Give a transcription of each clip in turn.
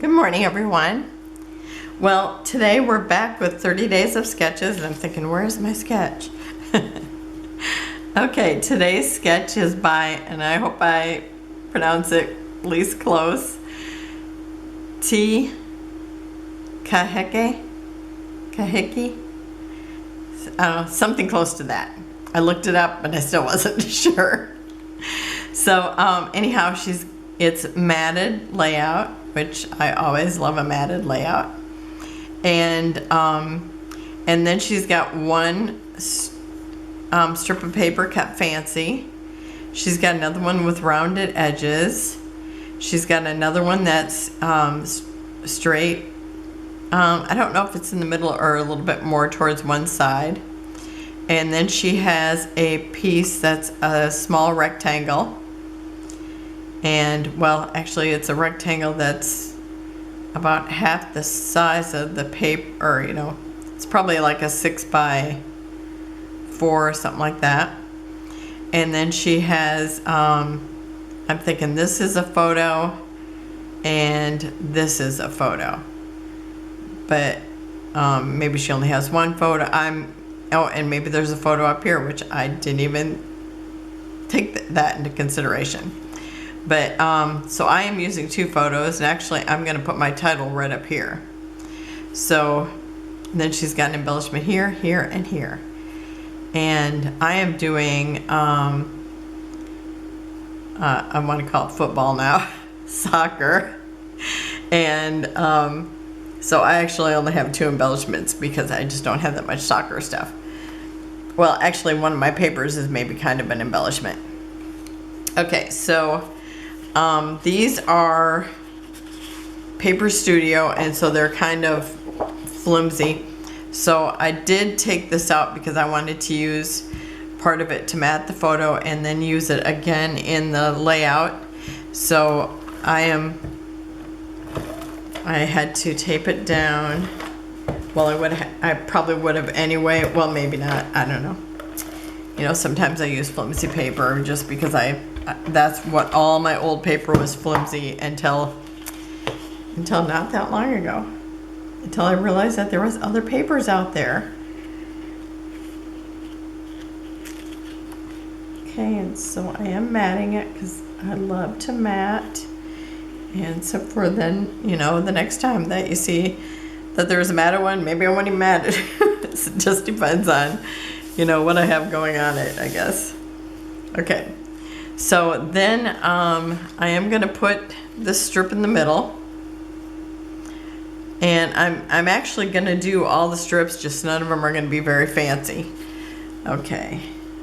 Good morning, everyone. Well, today we're back with 30 days of sketches, and I'm thinking, where's my sketch? Okay, today's sketch is by, and I hope I pronounce it at least close, Ti Kaheiki? I don't know, something close to that. I looked it up, but I still wasn't sure. So anyhow, it's matted layout, which I always love a matted layout, and then she's got one strip of paper cut fancy. She's got another one with rounded edges. She's got another one that's straight. I don't know if it's in the middle or a little bit more towards one side. And then she has a piece that's a small rectangle. And, well, actually it's a rectangle that's about half the size of the paper, you know. It's probably like a 6x4 or something like that. And then she has, I'm thinking this is a photo and this is a photo. But maybe she only has one photo. Oh, and maybe there's a photo up here, which I didn't even take that into consideration. But so I am using two photos, and actually I'm going to put my title right up here. So then she's got an embellishment here, here, and here. And I am doing, I want to call it football now, soccer. And so I actually only have two embellishments because I just don't have that much soccer stuff. Well, actually one of my papers is maybe kind of an embellishment. Okay, so these are Paper Studio, and so they're kind of flimsy. So I did take this out because I wanted to use part of it to mat the photo and then use it again in the layout. So I had to tape it down. Well, I probably would have anyway. Well, maybe not. I don't know. You know, sometimes I use flimsy paper just because that's what all my old paper was, flimsy, until not that long ago. Until I realized that there was other papers out there. Okay, and so I am matting it because I love to mat. And so for then, you know, the next time that you see that there's a matted one, maybe I won't even mat it. It just depends on, you know, what I have going on it, I guess. Okay, so then I am going to put this strip in the middle. And I'm actually going to do all the strips, just none of them are going to be very fancy. Okay,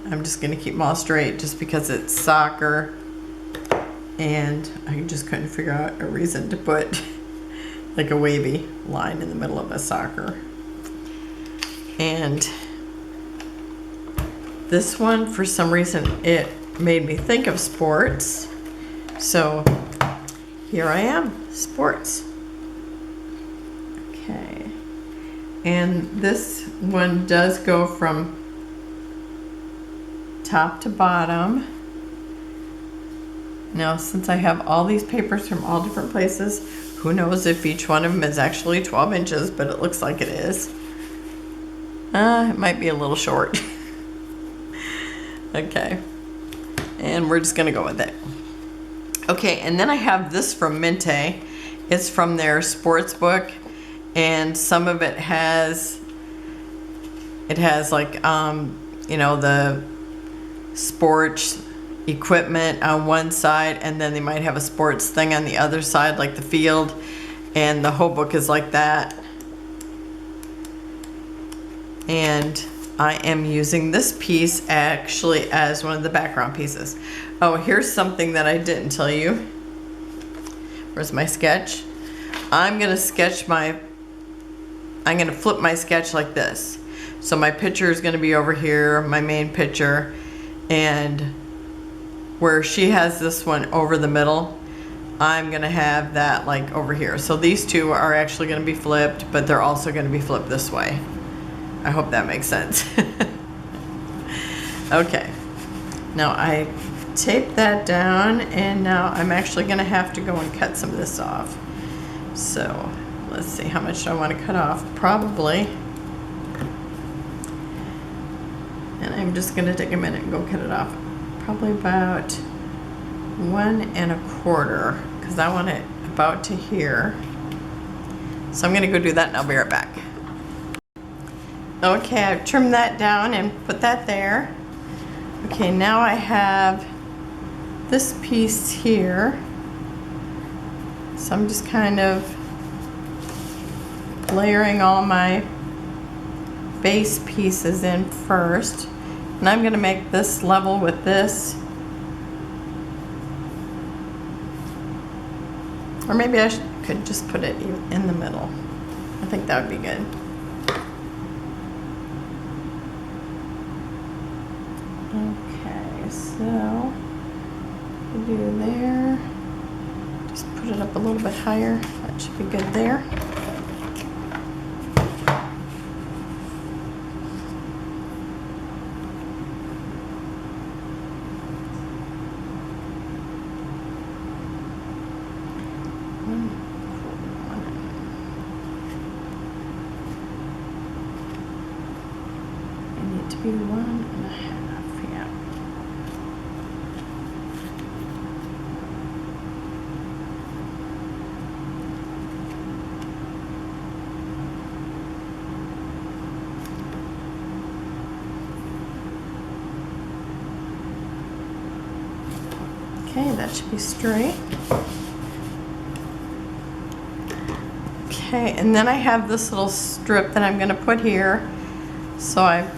I'm just going to keep them all straight just because it's soccer. And I just couldn't figure out a reason to put like a wavy line in the middle of a soccer. And this one, for some reason, it made me think of sports. So here I am, sports. Okay. And this one does go from top to bottom. Now, since I have all these papers from all different places, who knows if each one of them is actually 12 inches, but it looks like it is. It might be a little short. Okay. And we're just going to go with it. Okay, and then I have this from Mintay. It's from their sports book, and some of it has like, you know, the sports equipment on one side, and then they might have a sports thing on the other side, like the field, and the whole book is like that. And I am using this piece actually as one of the background pieces. Oh, here's something that I didn't tell you. Where's my sketch? I'm gonna flip my sketch like this. So my picture is gonna be over here, my main picture, and where she has this one over the middle, I'm gonna have that like over here. So these two are actually gonna be flipped, but they're also gonna be flipped this way. I hope that makes sense. Okay, now I taped that down, and now I'm actually gonna have to go and cut some of this off So let's see, how much do I want to cut off? Probably. And I'm just going to take a minute and go cut it off. Probably about 1 1/4, because I want it about to here. So I'm going to go do that and I'll be right back. Okay, I've trimmed that down and put that there. Okay, now I have this piece here. So I'm just kind of layering all my base pieces in first. And I'm going to make this level with this. Or maybe I could just put it in the middle. I think that would be good. Okay, so we do there. Just put it up a little bit higher. That should be good there. Be 1 1/2, yeah. Okay, that should be straight. Okay, and then I have this little strip that I'm going to put here. So I've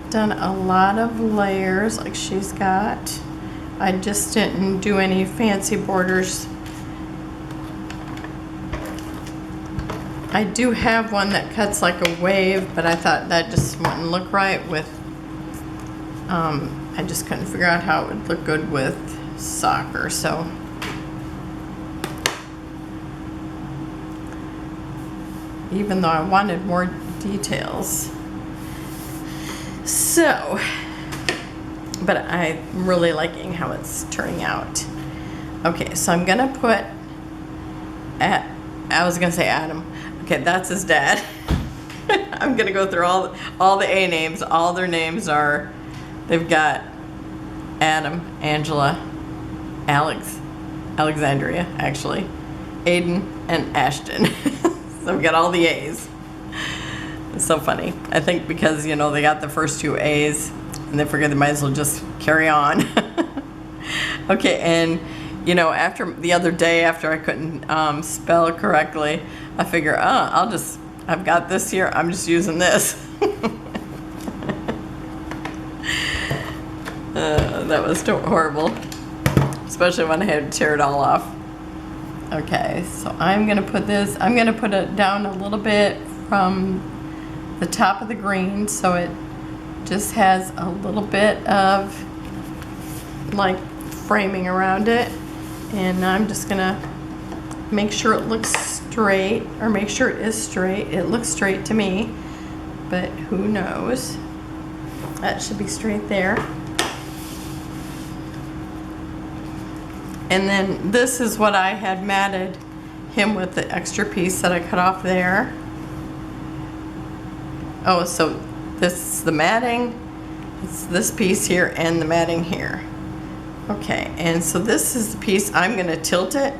done a lot of layers like she's got. I just didn't do any fancy borders. I do have one that cuts like a wave, but I thought that just wouldn't look right with, I just couldn't figure out how it would look good with soccer, so. Even though I wanted more details. So, but I'm really liking how it's turning out. Okay, so I'm gonna put, I was gonna say Adam. Okay, that's his dad. I'm gonna go through all the A names. All their names are, they've got Adam, Angela, Alex, Alexandria, actually, Aiden, and Ashton. So I've got all the A's. It's so funny. I think because, you know, they got the first 2 A's and they figured they might as well just carry on. Okay, and you know, after the other day, after I couldn't spell correctly, I figure, I've got this here, I'm just using this. That was horrible, especially when I had to tear it all off. Okay, so I'm gonna put it down a little bit from the top of the green, so it just has a little bit of like framing around it, and I'm just gonna make sure it looks straight, or make sure it is straight. It looks straight to me, but who knows. That should be straight there. And then this is what I had matted him with, the extra piece that I cut off there. Oh, so this is the matting, it's this piece here and the matting here. Okay, and so this is the piece, I'm gonna tilt it,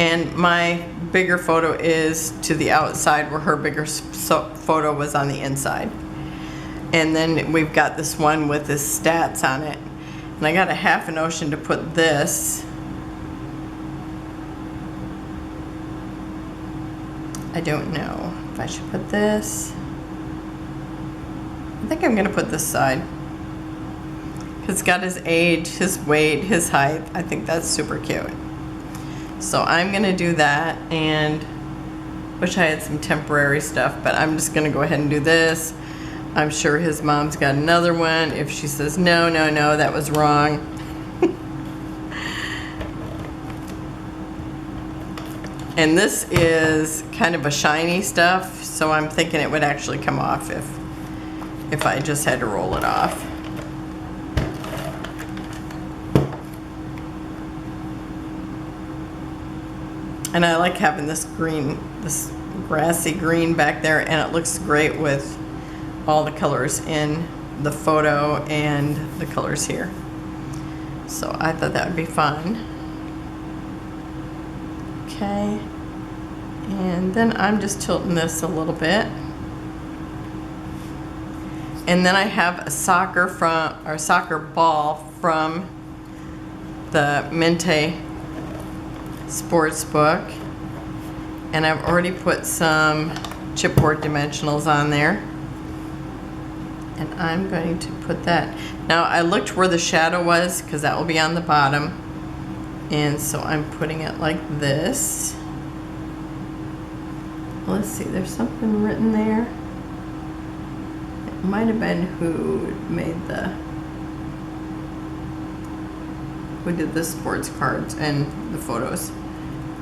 and my bigger photo is to the outside where her bigger photo was on the inside. And then we've got this one with the stats on it. And I got a half a notion to put this. I don't know if I should put this. I think I'm gonna put this side. It's got his age, his weight, his height. I think that's super cute. So I'm gonna do that, and wish I had some temporary stuff, but I'm just gonna go ahead and do this. I'm sure his mom's got another one. If she says, no, no, no, that was wrong. And this is kind of a shiny stuff, so I'm thinking it would actually come off if I just had to roll it off. And I like having this green, this grassy green back there, and it looks great with all the colors in the photo and the colors here. So I thought that would be fun. Okay, and then I'm just tilting this a little bit. And then I have a soccer ball from the Mintay Sports book, and I've already put some chipboard dimensionals on there, and I'm going to put that. Now I looked where the shadow was because that will be on the bottom, and so I'm putting it like this. Let's see, there's something written there. It might have been who did the sports cards and the photos,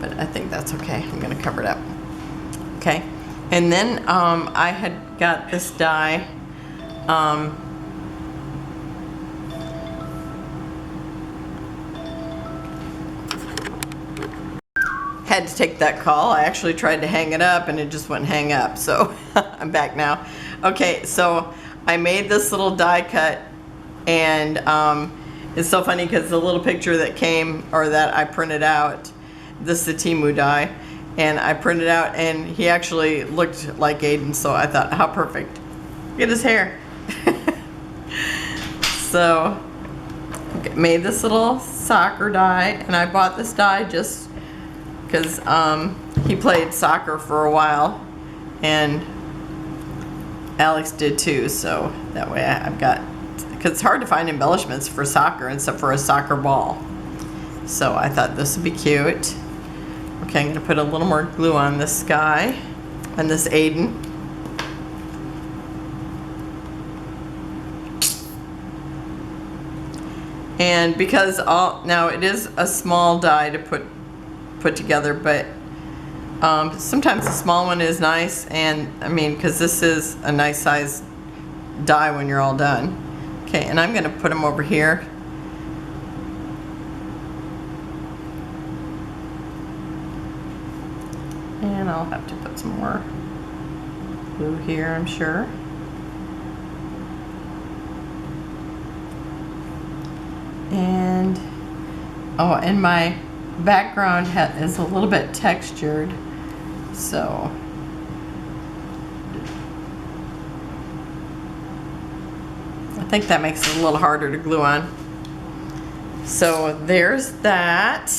but I think that's okay. I'm gonna cover it up. Okay, and then I had got this die. Had to take that call. I actually tried to hang it up and it just wouldn't hang up, so I'm back now. Okay, so I made this little die cut, and it's so funny because the little picture that came, or that I printed out, this is the Temu die, and I printed out, and he actually looked like Aiden, so I thought, how perfect. Look at his hair. So, okay, made this little soccer die, and I bought this die just because he played soccer for a while, and Alex did too, so that way I've got, because it's hard to find embellishments for soccer except for a soccer ball. So I thought this would be cute. Okay, I'm going to put a little more glue on this guy and this Aiden. And because now it is a small die to put together, but sometimes the small one is nice, and I mean, because this is a nice size die when you're all done. Okay, and I'm going to put them over here. And I'll have to put some more glue here, I'm sure. And, oh, and my background is a little bit textured, so I think that makes it a little harder to glue on. So there's that.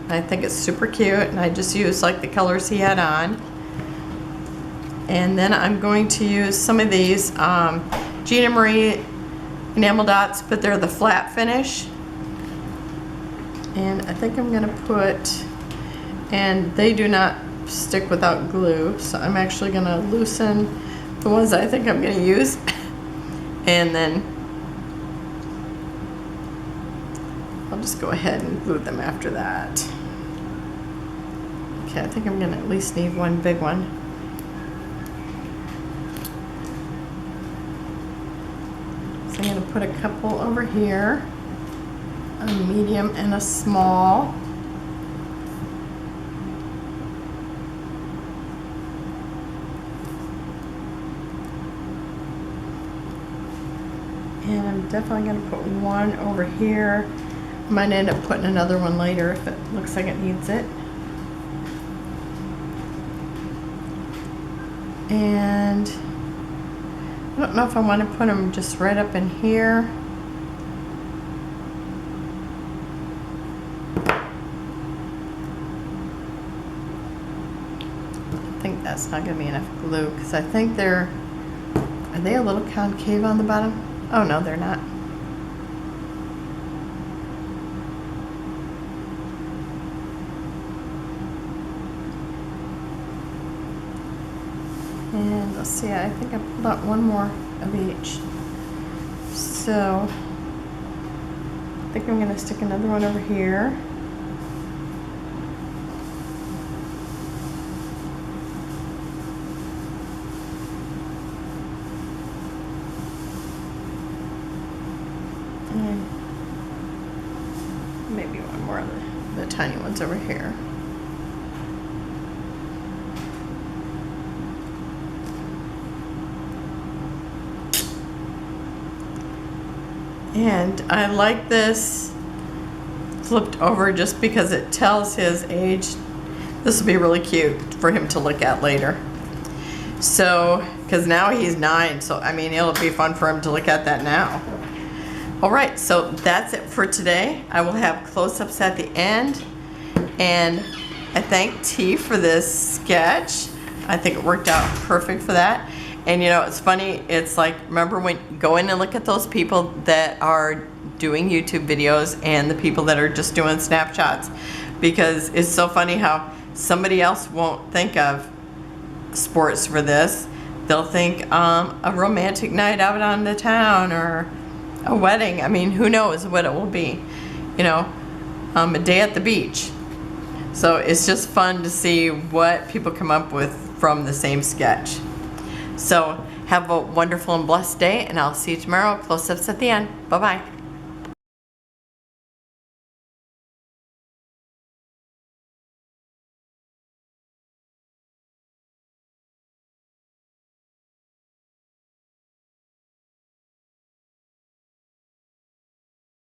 I think it's super cute, and I just used like the colors he had on. And then I'm going to use some of these Gina Marie enamel dots, but they're the flat finish. And I think I'm gonna put, and they do not stick without glue, so I'm actually gonna loosen the ones I think I'm gonna use. And then I'll just go ahead and glue them after that. Okay, I think I'm gonna at least need one big one. So I'm gonna put a couple over here, a medium and a small. And I'm definitely going to put one over here. I might end up putting another one later if it looks like it needs it. And I don't know if I want to put them just right up in here. I think that's not going to be enough glue because I think are they a little concave on the bottom? Oh no, they're not. And let's see, I think I pulled out one more of each. So I think I'm going to stick another one over here. And maybe one more of the tiny ones over here. And I like this flipped over just because it tells his age. This will be really cute for him to look at later. So, because now he's 9, so I mean, it'll be fun for him to look at that now. All right, so that's it for today. I will have close-ups at the end. And I thank T for this sketch. I think it worked out perfect for that. And you know, it's funny, it's like, remember when you go in and look at those people that are doing YouTube videos and the people that are just doing snapshots, because it's so funny how somebody else won't think of sports for this. They'll think a romantic night out on the town or a wedding. I mean, who knows what it will be, you know, a day at the beach. So it's just fun to see what people come up with from the same sketch. So have a wonderful and blessed day, and I'll see you tomorrow. Close-ups at the end. Bye-bye.